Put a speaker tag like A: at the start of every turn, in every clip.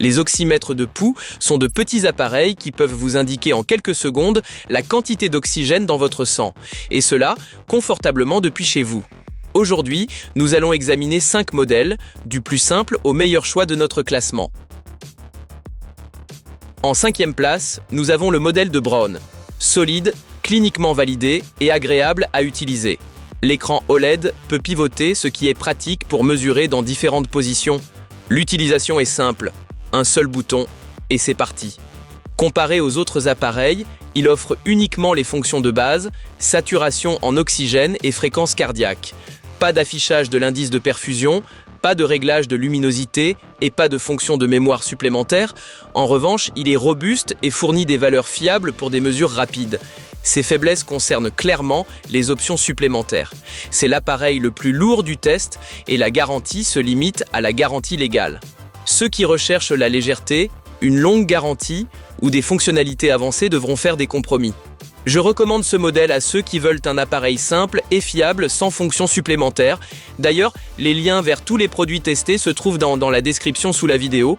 A: Les oxymètres de pouls sont de petits appareils qui peuvent vous indiquer en quelques secondes la quantité d'oxygène dans votre sang, et cela confortablement depuis chez vous. Aujourd'hui, nous allons examiner 5 modèles, du plus simple au meilleur choix de notre classement. En 5e place, nous avons le modèle de Braun. Solide, cliniquement validé et agréable à utiliser. L'écran OLED peut pivoter, ce qui est pratique pour mesurer dans différentes positions. L'utilisation est simple, un seul bouton et c'est parti. Comparé aux autres appareils, il offre uniquement les fonctions de base, saturation en oxygène et fréquence cardiaque. Pas d'affichage de l'indice de perfusion, pas de réglage de luminosité et pas de fonction de mémoire supplémentaire. En revanche, il est robuste et fournit des valeurs fiables pour des mesures rapides. Ses faiblesses concernent clairement les options supplémentaires. C'est l'appareil le plus lourd du test et la garantie se limite à la garantie légale. Ceux qui recherchent la légèreté, une longue garantie ou des fonctionnalités avancées devront faire des compromis. Je recommande ce modèle à ceux qui veulent un appareil simple et fiable sans fonction supplémentaire. D'ailleurs, les liens vers tous les produits testés se trouvent dans la description sous la vidéo.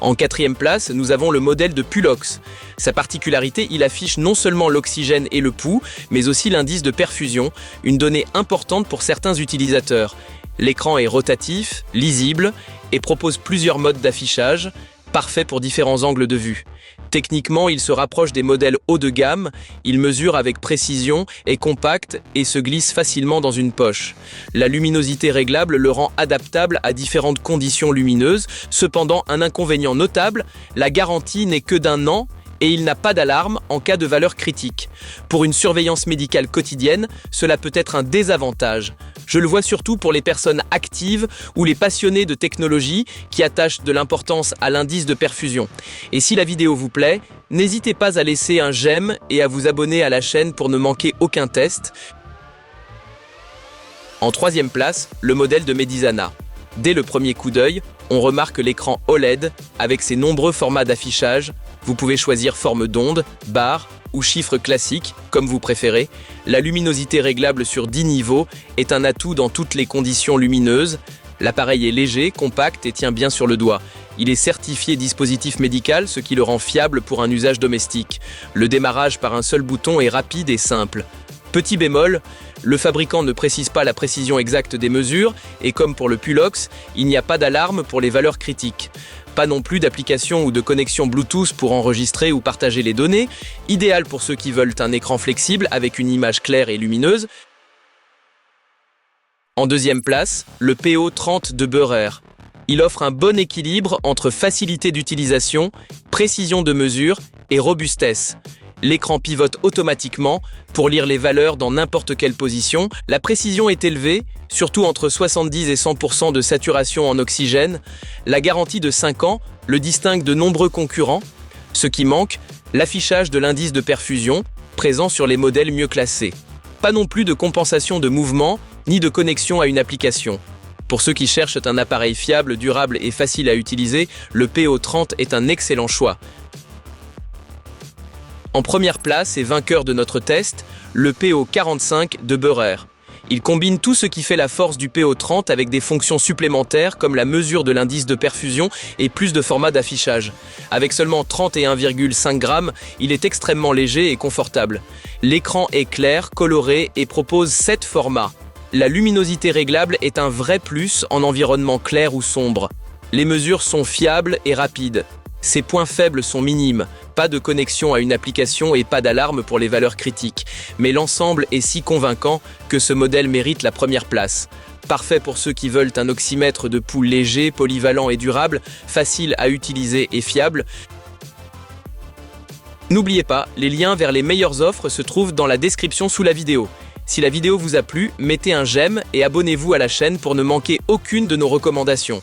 A: En 4e place, nous avons le modèle de Pulox. Sa particularité, il affiche non seulement l'oxygène et le pouls, mais aussi l'indice de perfusion, une donnée importante pour certains utilisateurs. L'écran est rotatif, lisible et propose plusieurs modes d'affichage, parfait pour différents angles de vue. Techniquement, il se rapproche des modèles haut de gamme, il mesure avec précision, est compact et se glisse facilement dans une poche. La luminosité réglable le rend adaptable à différentes conditions lumineuses. Cependant, un inconvénient notable, la garantie n'est que d'1 an et il n'a pas d'alarme en cas de valeur critique. Pour une surveillance médicale quotidienne, cela peut être un désavantage. Je le vois surtout pour les personnes actives ou les passionnés de technologie qui attachent de l'importance à l'indice de perfusion. Et si la vidéo vous plaît, n'hésitez pas à laisser un j'aime et à vous abonner à la chaîne pour ne manquer aucun test. En 3e place, le modèle de Medisana. Dès le premier coup d'œil, on remarque l'écran OLED avec ses nombreux formats d'affichage. Vous pouvez choisir forme d'onde, barre ou chiffre classique, comme vous préférez. La luminosité réglable sur 10 niveaux est un atout dans toutes les conditions lumineuses. L'appareil est léger, compact et tient bien sur le doigt. Il est certifié dispositif médical, ce qui le rend fiable pour un usage domestique. Le démarrage par un seul bouton est rapide et simple. Petit bémol, le fabricant ne précise pas la précision exacte des mesures et comme pour le Pulox, il n'y a pas d'alarme pour les valeurs critiques. Pas non plus d'application ou de connexion Bluetooth pour enregistrer ou partager les données, idéal pour ceux qui veulent un écran flexible avec une image claire et lumineuse. En 2e place, le PO30 de Beurer. Il offre un bon équilibre entre facilité d'utilisation, précision de mesure et robustesse. L'écran pivote automatiquement pour lire les valeurs dans n'importe quelle position. La précision est élevée, surtout entre 70 et 100% de saturation en oxygène. La garantie de 5 ans le distingue de nombreux concurrents. Ce qui manque, l'affichage de l'indice de perfusion, présent sur les modèles mieux classés. Pas non plus de compensation de mouvement, ni de connexion à une application. Pour ceux qui cherchent un appareil fiable, durable et facile à utiliser, le PO30 est un excellent choix. En première place et vainqueur de notre test, le PO45 de Beurer. Il combine tout ce qui fait la force du PO30 avec des fonctions supplémentaires comme la mesure de l'indice de perfusion et plus de formats d'affichage. Avec seulement 31,5 grammes, il est extrêmement léger et confortable. L'écran est clair, coloré et propose 7 formats. La luminosité réglable est un vrai plus en environnement clair ou sombre. Les mesures sont fiables et rapides. Ses points faibles sont minimes, pas de connexion à une application et pas d'alarme pour les valeurs critiques. Mais l'ensemble est si convaincant que ce modèle mérite la première place. Parfait pour ceux qui veulent un oxymètre de pouls léger, polyvalent et durable, facile à utiliser et fiable. N'oubliez pas, les liens vers les meilleures offres se trouvent dans la description sous la vidéo. Si la vidéo vous a plu, mettez un j'aime et abonnez-vous à la chaîne pour ne manquer aucune de nos recommandations.